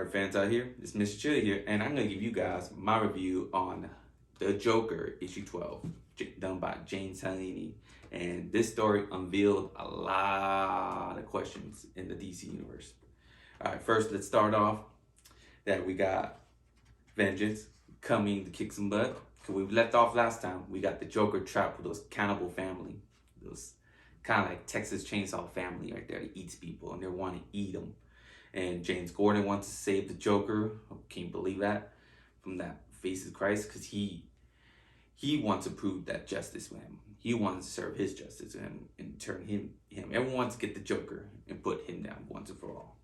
Alright, fans out here, it's Mr. Chill here, and I'm going to give you guys my review on The Joker, issue 12, done by James Salini. And this story unveiled a lot of questions in the DC universe. Alright, first let's start off that we got Vengeance coming to kick some butt. Because we left off last time, we got the Joker trapped with those cannibal family. Those kind of like Texas Chainsaw family right there that eats people, and they want to eat them. And James Gordon wants to save the Joker. Can you believe that? From that faces Christ, because he wants to prove that justice with him. He wants to serve his justice and turn him. Everyone wants to get the Joker and put him down once and for all.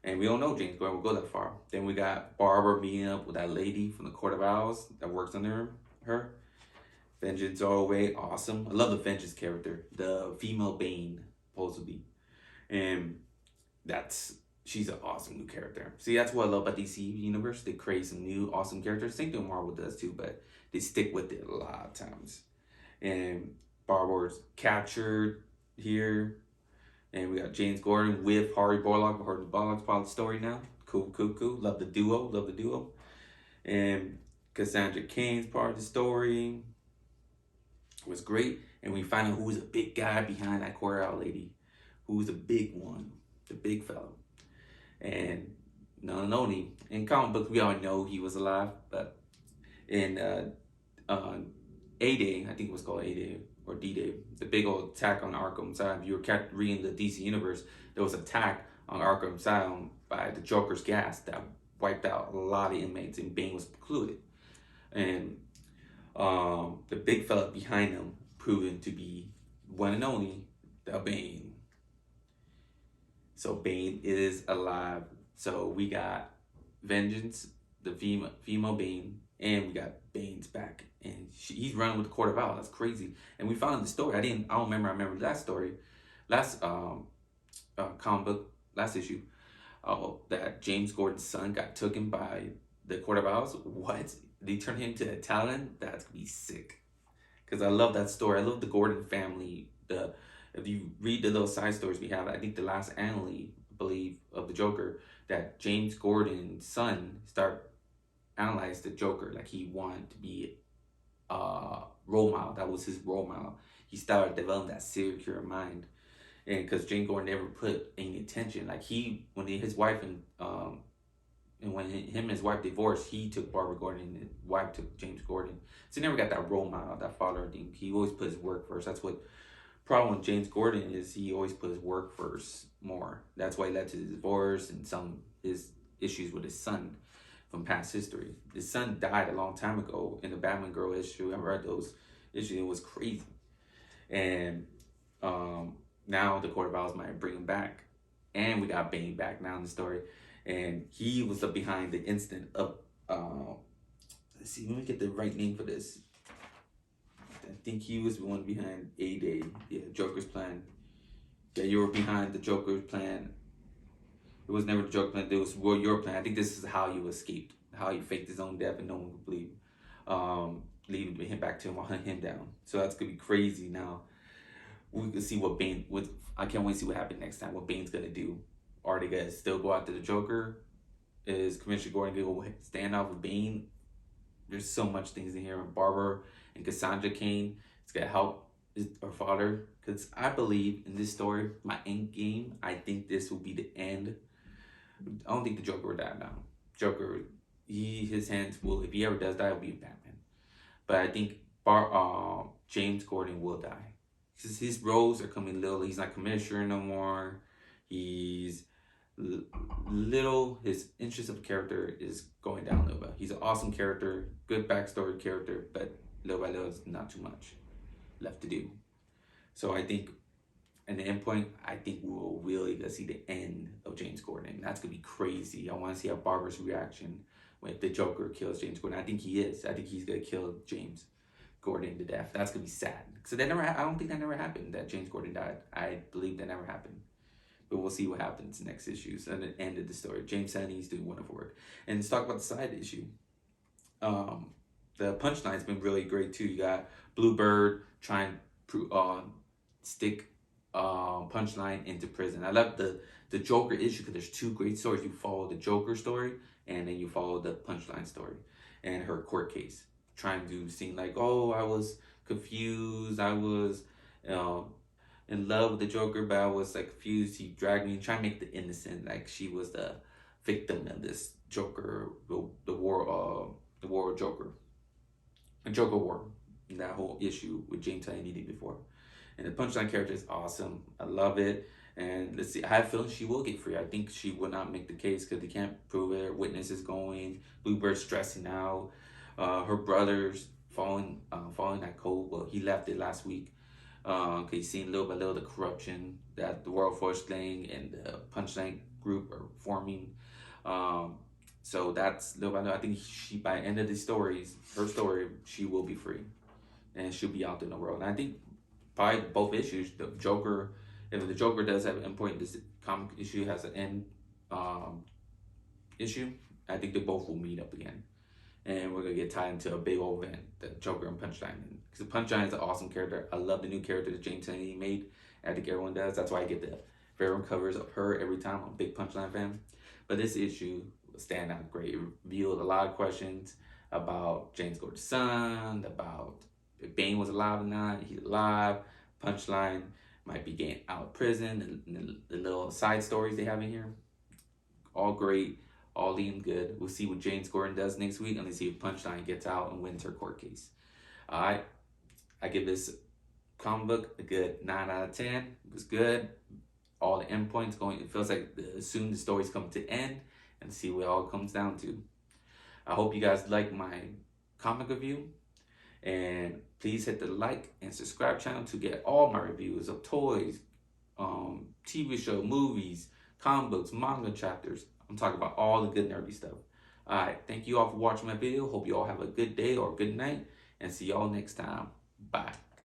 And we don't know James Gordon will go that far. Then we got Barbara meeting up with that lady from the Court of Owls that works under her. Vengeance all the way, awesome. I love the Vengeance character, the female Bane, supposedly. And she's an awesome new character. See, that's what I love about DC Universe. They create some new awesome characters. Same thing Marvel does too, but they stick with it a lot of times. And Barbara's captured here. And we got James Gordon with Harvey Bullock. Harvey Bullock's part of the story now. Cool. Love the duo. And Cassandra Cain's part of the story was great. And we find out who's a big guy behind that Coral lady. Who's a big one. The big fellow. And none only in comic books we all know he was alive, but in A-Day, I think it was called A-Day or D-Day, the big old attack on Arkham Asylum. If you were reading the DC Universe, there was an attack on Arkham Asylum by the Joker's gas that wiped out a lot of inmates, and Bane was included. And the big fella behind him proven to be one and only the Bane. So Bane is alive. So we got Vengeance, the female Bane, and we got Bane's back, and he's running with the Court of Owls. That's crazy. And we found the story. I remember that story, last comic book, last issue, that James Gordon's son got taken by the Court of Owls. What? They turned him to a Talon? That's gonna be sick. Because I love that story. I love the Gordon family. If you read the little side stories we have, I think the last annually, I believe, of the Joker, that James Gordon's son analyzed the Joker like he wanted to be a role model. That was his role model. He started developing that serial killer mind, and because James Gordon never put any attention, like when his wife and when him and his wife divorced, he took Barbara Gordon and his wife took James Gordon. So he never got that role model, that father thing. He always put his work first. That's what problem with James Gordon is. He always put his work first more. That's why he led to the divorce and some his issues with his son from past history. His son died a long time ago in the Batman Girl issue. I read those issues. It was crazy. And now the Court of Owls might bring him back. And we got Bane back now in the story. And he was behind the incident of, let's see, let me get the right name for this. I think he was the one behind A-Day. Yeah, Joker's plan. Yeah, you were behind the Joker's plan. It was never the Joker plan. It was your plan. I think this is how you escaped. How he faked his own death and no one could believe. Leading him back to him or hunt him down. So that's going to be crazy now. We can see what Bane... I can't wait to see what happens next time. What Bane's going to do. Are they going to still go after the Joker? Is Commissioner Gordon going to go stand off with Bane? There's so much things in here. Barbara and Cassandra Cain. It's going to help her father. Because I believe in this story, my end game, I think this will be the end. I don't think the Joker will die now. Joker, his hands will, if he ever does die, will be Batman. But I think James Gordon will die. Because his roles are coming little. He's not commissioner no more. He's little. His interest of character is going down a little bit. He's an awesome character, good backstory character, but little by little, it's not too much left to do. So I think, in the end point, I think we will really get to see the end of James Gordon. That's going to be crazy. I want to see how Barbara's reaction when the Joker kills James Gordon. I think he is. I think he's going to kill James Gordon to death. That's going to be sad. So I don't think that never happened, that James Gordon died. I believe that never happened. But we'll see what happens next issues and the end of the story. James Sandy's doing wonderful work. And let's talk about the side issue. The punchline's been really great too. You got Bluebird trying to stick Punchline into prison. I love the Joker issue, because there's two great stories. You follow the Joker story, and then you follow the Punchline story and her court case, trying to seem like, oh, I was confused, I was in love with the Joker, but I was like confused. He dragged me, trying to make the innocent like she was the victim of this Joker, the war of Joker, a Joker war. That whole issue with James Tynion before. And the Punchline character is awesome. I love it. And let's see, I have a feeling she will get free. I think she will not make the case because they can't prove it. Witness is going. Bluebird's stressing out. Her brother's falling that cold. Well, he left it last week. Cause he's seen little by little the corruption that the World Force thing and the Punchline group are forming. So that's little by little. I think she, by the end of the stories, her story, she will be free, and she'll be out in the world. And I think by both issues, the Joker, if the Joker does have an endpoint, this comic issue has an end issue, I think they both will meet up again. And we're going to get tied into a big old event, the Joker and Punchline. Because Punchline is an awesome character. I love the new character that James Tynion made. I think everyone does. That's why I get the variant covers of her every time. I'm a big Punchline fan. But this issue will stand out great. It revealed a lot of questions about James Gordon's son, about if Bane was alive or not. He's alive. Punchline might be getting out of prison. And the little side stories they have in here, all great, all leading good. We'll see what James Gordon does next week, and let's see if Punchline gets out and wins her court case. All right, I give this comic book a good 9 out of 10. It was good. All the endpoints going. It feels like soon the story's come to end, and see what it all comes down to. I hope you guys like my comic review. And please hit the like and subscribe channel to get all my reviews of toys, TV show, movies, comic books, manga chapters. I'm talking about all the good nerdy stuff. Alright, thank you all for watching my video. Hope you all have a good day or good night. And see y'all next time. Bye.